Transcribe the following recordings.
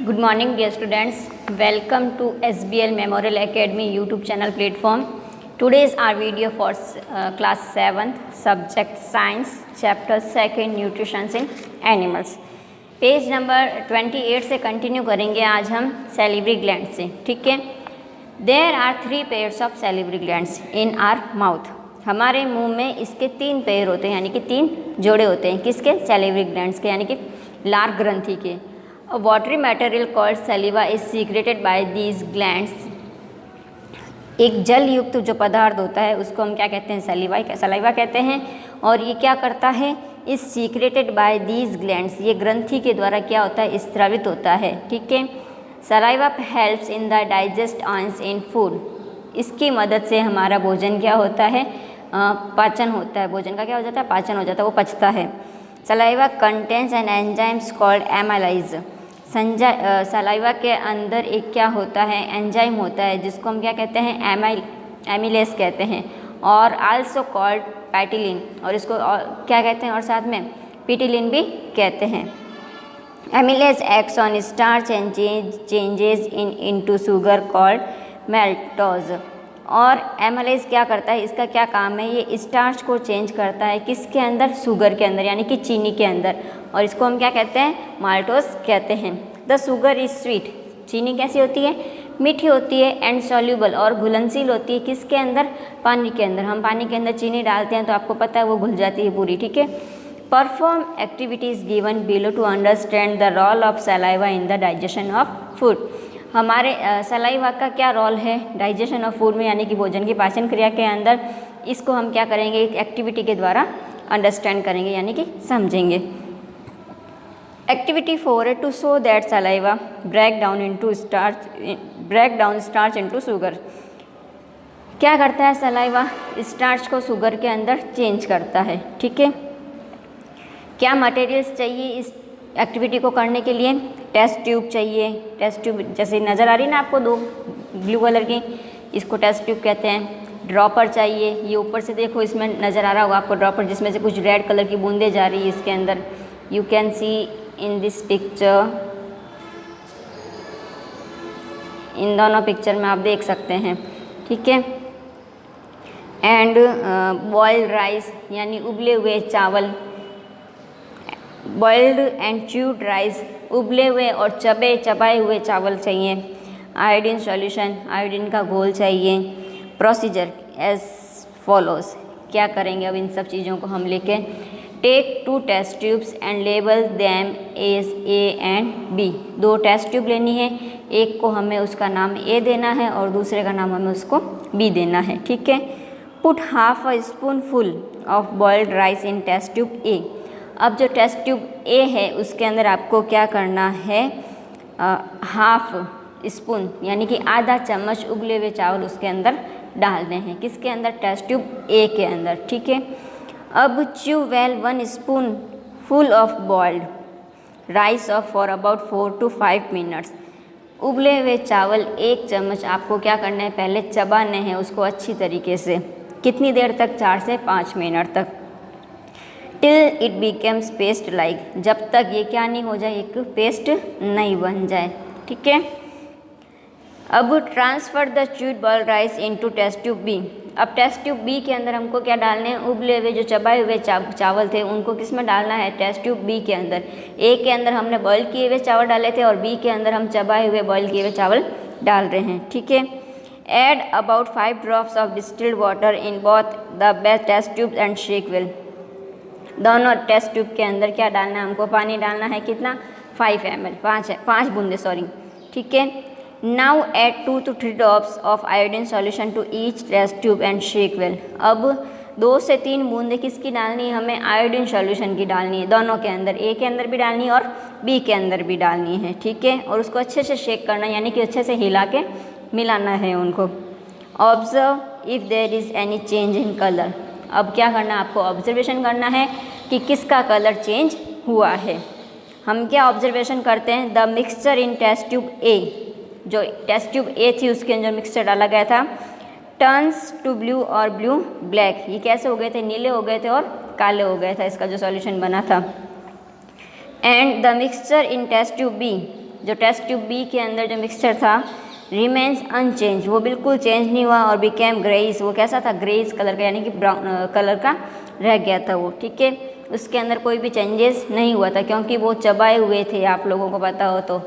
Good morning dear students, welcome to SBL Memorial Academy YouTube channel platform. Today is our video for class 7th subject science chapter 2 nutrition in animals. Page number 28 से continue करेंगे आज हम salivary gland से, ठीक है। There are 3 pairs of salivary glands in our mouth. हमारे मुंह में इसके 3 पेयर होते हैं, यानी कि 3 जोड़े होते हैं। किसके? सैलिवरी ग्लैंड्स के, यानी कि लार ग्रंथि के। A watery material called saliva is secreted by these glands. एक जल युक्त जो पदार्थ होता है उसको हम क्या कहते हैं? सलाइवा कहते हैं। और ये क्या करता है? इस सीक्रेटेड बाय दीज ग्लैंड्स, ये ग्रंथि के द्वारा क्या होता है? स्रावित होता है, ठीक है। Saliva helps in the digestion in food. इसकी मदद से हमारा भोजन क्या होता है? पाचन होता है। भोजन का क्या हो जाता है? पाचन हो जाता है, वो पचता है। Saliva contains an enzymes called amylase. Saliva के अंदर एक क्या होता है? एंजाइम होता है, जिसको हम क्या कहते हैं? एमिलेस कहते हैं, और आल्सो कॉल्ड पैटिलिन, और इसको क्या कहते हैं? और साथ में पिटिलिन भी कहते हैं। Amylase acts on starch and changes into sugar called maltose. और एमिलेस क्या करता है? इसका क्या काम है? ये स्टार्च को चेंज करता है किसके अंदर? शुगर के अंदर, यानी कि चीनी के अंदर, और इसको हम क्या कहते हैं? माल्टोज कहते हैं। The sugar is sweet. चीनी कैसी होती है? मीठी होती है। एंड सॉल्यूबल, और घुलनशील होती है। किसके अंदर? पानी के अंदर। हम पानी के अंदर चीनी डालते हैं तो आपको पता है वो घुल जाती है पूरी, ठीक है। Perform activities given below to understand the role of saliva in the digestion of food. हमारे सलाइवा का क्या रोल है डाइजेशन ऑफ फूड में, यानी कि भोजन की पाचन क्रिया के अंदर? इसको हम क्या करेंगे? एक एक्टिविटी के द्वारा अंडरस्टैंड करेंगे, यानी कि समझेंगे। एक्टिविटी 4 है to show that saliva break down starch into sugar. क्या करता है सलाइवा? स्टार्च को शुगर के अंदर चेंज करता है, ठीक है। क्या मटेरियल्स चाहिए इस एक्टिविटी को करने के लिए? टेस्ट ट्यूब चाहिए। टेस्ट ट्यूब जैसे नज़र आ रही है ना आपको, 2 ब्लू कलर की, इसको टेस्ट ट्यूब कहते हैं। ड्रॉपर चाहिए। ये ऊपर से देखो, इसमें नज़र आ रहा होगा आपको ड्रॉपर, जिसमें से कुछ रेड कलर की बूंदें जा रही है इसके अंदर। You can see in this picture, इन दोनों पिक्चर में आप देख सकते हैं, ठीक है। एंड बॉइल्ड राइस, यानी उबले हुए चावल। बॉइल्ड एंड च्यूड राइस, उबले हुए और चबाए हुए चावल चाहिए। आयोडीन सॉल्यूशन, आयोडीन का घोल चाहिए। Procedure as follows. क्या करेंगे अब इन सब चीज़ों को हम लेके? Take 2 test tubes and label them as A and B. 2 test tube लेनी है, एक को हमें उसका नाम ए देना है और दूसरे का नाम हमें उसको बी देना है, ठीक है। Put half a spoon full of boiled rice in test tube A. अब जो टेस्ट ट्यूब ए है उसके अंदर आपको क्या करना है? हाफ स्पून, यानी कि आधा चम्मच उबले हुए चावल उसके अंदर डालने हैं। किसके अंदर? टेस्ट ट्यूब ए के अंदर, ठीक है। अब chew well 1 spoon full of boiled rice of for about 4 to 5 minutes. उबले हुए चावल 1 चम्मच आपको क्या करना है? पहले चबाने हैं उसको अच्छी तरीके से। कितनी देर तक? 4 से 5 मिनट तक। Till it becomes paste like, जब तक ये क्या नहीं हो जाए? एक पेस्ट नहीं बन जाए, ठीक है। अब transfer the chewed boiled rice into test tube B. अब टेस्ट ट्यूब बी के अंदर हमको क्या डालने हैं? उबले हुए जो चबाए हुए चावल थे उनको किस में डालना है? टेस्ट ट्यूब बी के अंदर। ए के अंदर हमने बॉयल किए हुए चावल डाले थे और बी के अंदर हम चबाए हुए बॉयल किए हुए चावल डाल रहे हैं, ठीक है। Add about 5 drops of distilled water in both the best test tube and shake well. दोनों टेस्ट ट्यूब के अंदर क्या डालना है? हमको पानी डालना है। कितना? 5 ml, 5 बूंदे, सॉरी, ठीक है। Now add 2 to 3 drops of iodine solution to each test tube and shake well. अब 2 से 3 बूंदे किसकी डालनी है? हमें आयोडीन सॉल्यूशन की डालनी है, दोनों के अंदर। ए के अंदर भी डालनी है और बी के अंदर भी डालनी है, ठीक है। और उसको अच्छे से शेक करना, यानी कि अच्छे से हिला के मिलाना है उनको। Observe if there is any change in colour. अब क्या करना है? आपको ऑब्जर्वेशन करना है कि किसका कलर चेंज हुआ है। हम क्या ऑब्जर्वेशन करते हैं? The mixture in test tube A, जो टेस्ट ट्यूब ए थी उसके अंदर मिक्सचर डाला गया था, टर्न्स टू ब्लू और ब्लू ब्लैक। ये कैसे हो गए थे? नीले हो गए थे और काले हो गए था, इसका जो सॉल्यूशन बना था। And the mixture in test tube B जो टेस्ट ट्यूब बी के अंदर जो मिक्सचर था रिमेन्स अनचेंज, वो बिल्कुल चेंज नहीं हुआ और बिकेम ग्रेइस, वो कैसा था ग्रेइस कलर का यानी कि ब्राउन कलर का रह गया था वो, ठीक है। उसके अंदर कोई भी चेंजेस नहीं हुआ था क्योंकि वो चबाए हुए थे, आप लोगों को पता हो तो,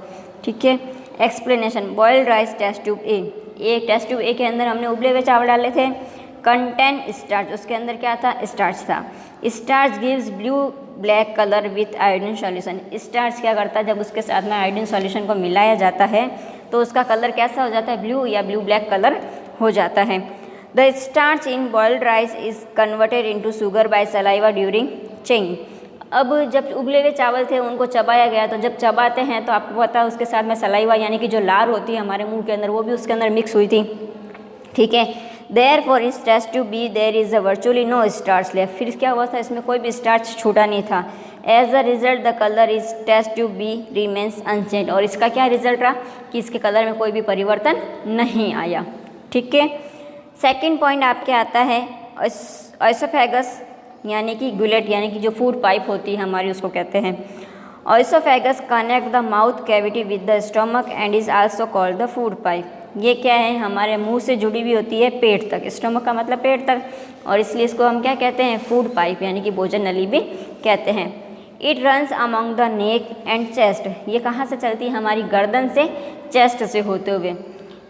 ठीक है। Explanation, boiled rice test tube A, एक टेस्ट ट्यूब ए के अंदर हमने उबले हुए चावल डाले थे, कंटेंट स्टार्च, उसके अंदर क्या था स्टार्च था। Starch gives blue black colour with iodine solution, starch क्या करता है जब उसके साथ में आयोडीन सॉल्यूशन को मिलाया जाता है तो उसका कलर कैसा हो जाता है ब्लू या ब्लू ब्लैक कलर हो जाता है। The starch in boiled rice is converted into sugar by saliva during chewing. अब जब उबले हुए चावल थे उनको चबाया गया, तो जब चबाते हैं तो आपको पता है उसके साथ में सलाइवा यानी कि जो लार होती है हमारे मुंह के अंदर वो भी उसके अंदर मिक्स हुई थी, ठीक है। Therefore इस test tube B there is virtually no starch left, फिर क्या हुआ था इसमें कोई भी स्टार्च छूटा नहीं था। As a result the colour is test tube B remains unchanged, और इसका क्या रिजल्ट रहा कि इसके कलर में कोई भी परिवर्तन नहीं आया, ठीक है। सेकेंड पॉइंट आपके आता है ऑइसोफेगस यानी कि गुलेट यानी कि जो फूड पाइप होती है हमारी उसको कहते हैं। Oesophagus connect the mouth cavity with the stomach and is also called the food pipe, ये क्या है हमारे मुंह से जुड़ी हुई होती है पेट तक, स्टमक का मतलब पेट तक, और इसलिए इसको हम क्या कहते हैं फूड पाइप यानी कि भोजन नली भी कहते हैं। It runs among the neck and chest, ये कहाँ से चलती है हमारी गर्दन से चेस्ट से होते हुए।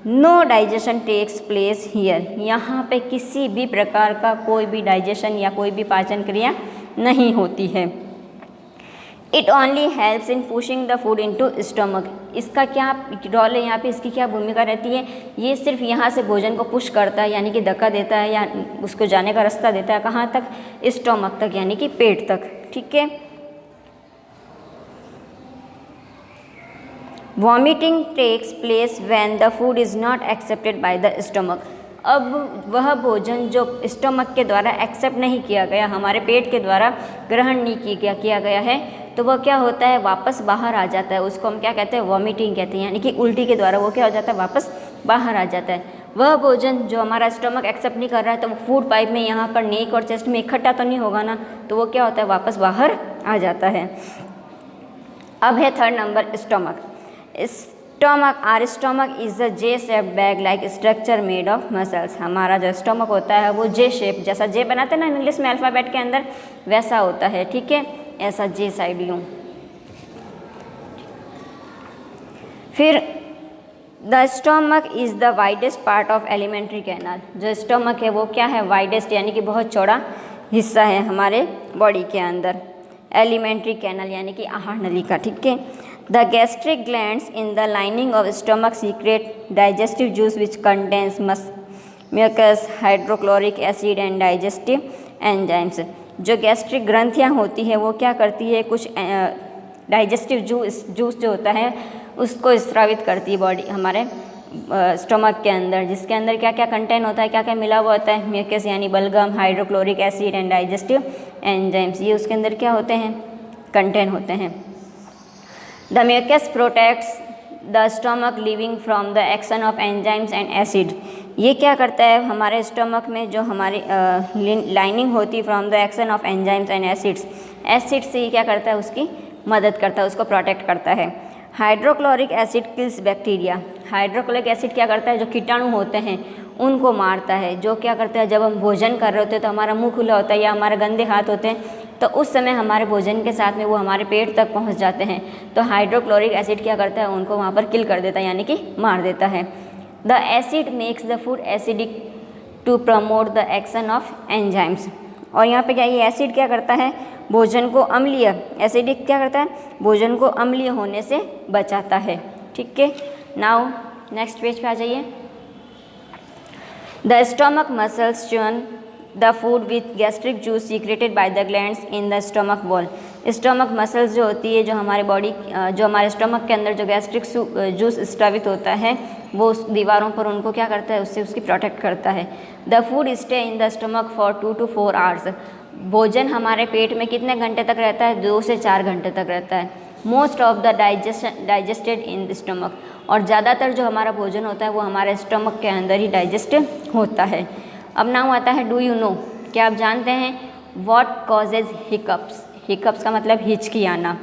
No digestion takes place here, यहाँ पे किसी भी प्रकार का कोई भी डाइजेशन या कोई भी पाचन क्रिया नहीं होती है। It only helps in pushing the food into stomach, इसका क्या रोल है यहाँ पे, इसकी क्या भूमिका रहती है, ये सिर्फ यहाँ से भोजन को पुश करता है यानी कि धक्का देता है या उसको जाने का रास्ता देता है कहाँ तक स्टमक तक यानी कि पेट तक, ठीक है। Vomiting takes place when the food is not accepted by the stomach, अब वह भोजन जो स्टमक के द्वारा एक्सेप्ट नहीं किया गया, हमारे पेट के द्वारा ग्रहण नहीं किया गया है, तो वह क्या होता है वापस बाहर आ जाता है, उसको हम क्या कहते हैं वॉमिटिंग कहते हैं, यानी कि उल्टी के द्वारा वो क्या हो जाता है वापस बाहर आ जाता है। वह भोजन जो हमारा स्टमक एक्सेप्ट नहीं कर रहा है तो वो फूड पाइप में यहाँ पर नेक और चेस्ट में इकट्ठा तो नहीं होगा ना, तो वो क्या होता है वापस बाहर आ जाता है। अब है third number stomach. Are stomach is a J shape bag like structure made of muscles, हमारा जो स्टमक होता है वो जे शेप, जैसा जे बनाते हैं ना इंग्लिश में अल्फ़ाबेट के अंदर वैसा होता है, ठीक है, ऐसा जे साइड यूँ। फिर the stomach is the widest part of alimentary canal, जो स्टमक है वो क्या है वाइडेस्ट यानी कि बहुत चौड़ा हिस्सा है हमारे बॉडी के अंदर, एलिमेंट्री कैनाल यानी कि आहार नली का, ठीक है। The gastric glands in the lining of stomach secrete digestive juice which contains mucus, hydrochloric acid and digestive enzymes, जो गैस्ट्रिक ग्रंथियाँ होती है वो क्या करती है कुछ डाइजेस्टिव जूस जो होता है उसको स्रावित करती है बॉडी हमारे स्टमक के अंदर, जिसके अंदर क्या क्या कंटेन होता है, क्या क्या मिला हुआ होता है, म्यूकस यानी बलगम, hydrochloric acid and digestive enzymes, ये उसके अंदर क्या होते हैं कंटेन होते हैं। The mucus protects the stomach lining from the action of enzymes and acid, ये क्या करता है हमारे स्टमक में जो हमारी लाइनिंग होती है from the action of enzymes and acids, acid से ही क्या करता है उसकी मदद करता है, उसको प्रोटेक्ट करता है। Hydrochloric acid kills bacteria, hydrochloric acid क्या करता है जो कीटाणु होते हैं उनको मारता है, जो क्या करता है जब हम भोजन कर रहे होते हैं तो हमारा मुंह खुला होता है या हमारे गंदे हाथ होते हैं तो उस समय हमारे भोजन के साथ में वो हमारे पेट तक पहुंच जाते हैं, तो हाइड्रोक्लोरिक एसिड क्या करता है उनको वहाँ पर किल कर देता है यानी कि मार देता है। The acid makes the food acidic to promote the action of enzymes, और यहाँ पे क्या ये एसिड क्या करता है भोजन को अम्लीय, एसिडिक क्या करता है भोजन को अम्लीय होने से बचाता है, ठीक है। नाउ नेक्स्ट पेज पे आ जाइए। The stomach muscles च्यून the food with gastric juice secreted by the glands in the stomach wall, stomach muscles जो होती है जो हमारे बॉडी जो हमारे स्टमक के अंदर जो गैस्ट्रिक जूस स्रावित होता है वो उस दीवारों पर उनको क्या करता है उससे उसकी प्रोटेक्ट करता है। The food stay in the stomach for 2 to 4 hours, भोजन हमारे पेट में कितने घंटे तक रहता है 2 से 4 घंटे तक रहता है। Most of the digested in the stomach, और ज़्यादातर जो हमारा भोजन होता है वो हमारे स्टमक के अंदर ही डाइजेस्ट होता है। अब नाउ आता है डू यू नो, क्या आप जानते हैं व्हाट कॉजेज हिकअप्स, हिकअप्स का मतलब हिचकी आना,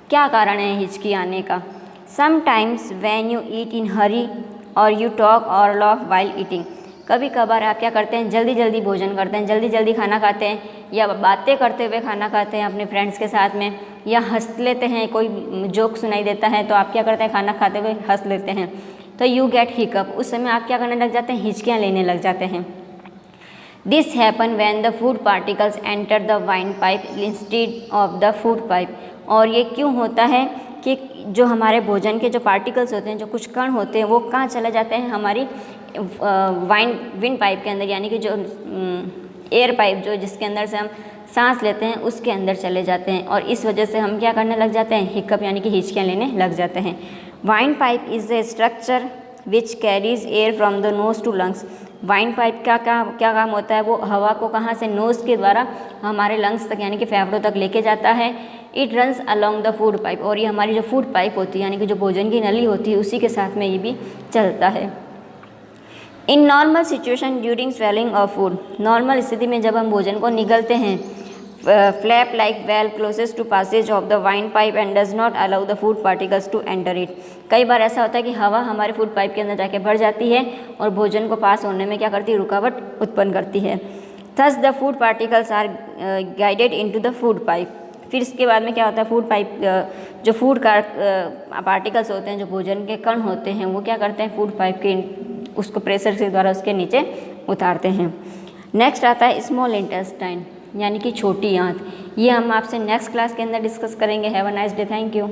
क्या कारण है हिचकी आने का। समटाइम्स व्हेन यू ईट इन हरी और यू टॉक और लाफ वाइल ईटिंग। कभी कभार आप क्या करते हैं, जल्दी जल्दी भोजन करते हैं, जल्दी जल्दी खाना खाते हैं, या बातें करते हुए खाना खाते हैं अपने फ्रेंड्स के साथ में, या हंस लेते हैं, कोई जोक सुनाई देता है तो आप क्या करते हैं, खाना खाते हुए हंस लेते हैं, तो यू गेट हिकअप। उस समय आप क्या करने लग जाते हैं, हिचकियाँ लेने लग जाते हैं। This happen when the food particles enter the wine pipe instead of the food pipe. और ये क्यों होता है कि जो हमारे भोजन के जो पार्टिकल्स होते हैं, जो कुछ कण होते हैं, वो कहाँ चले जाते हैं, हमारी विंड पाइप के अंदर, यानी कि जो एयर पाइप जो जिसके अंदर से हम सांस लेते हैं उसके अंदर चले जाते हैं, और इस वजह से हम क्या करने लग जाते हैं, हिकअप यानी कि हिचकियाँ लेने लग जाते हैं। Windpipe is a structure which carries air from the nose to lungs. Windpipe का क्या काम होता है, वो हवा को कहाँ से, नोज के द्वारा हमारे लंग्स तक यानी कि फेफड़ों तक लेके जाता है। It runs along the food pipe, और ये हमारी जो फूड पाइप होती है यानी कि जो भोजन की नली होती है उसी के साथ में ये भी चलता है। In normal situation during swallowing of food, normal स्थिति में जब हम भोजन को निगलते हैं, flap like valve closest to passage of the windpipe and does not allow the food particles to enter it. कई बार ऐसा होता है कि हवा हमारे फूड पाइप के अंदर जाके भर जाती है और भोजन को पास होने में क्या करती है, रुकावट उत्पन्न करती है। Thus the food particles are guided into the food pipe. फिर इसके बाद में क्या होता है, फूड पाइप जो फूड का पार्टिकल्स होते हैं, जो भोजन के कण होते हैं, वो क्या करते हैं, फूड पाइप के उसको प्रेशर के द्वारा उसके नीचे उतारते हैं। नेक्स्ट आता है स्मॉल इंटेस्टाइन यानी कि छोटी आंत। ये हम आपसे नेक्स्ट क्लास के अंदर डिस्कस करेंगे। Have a nice day, thank you.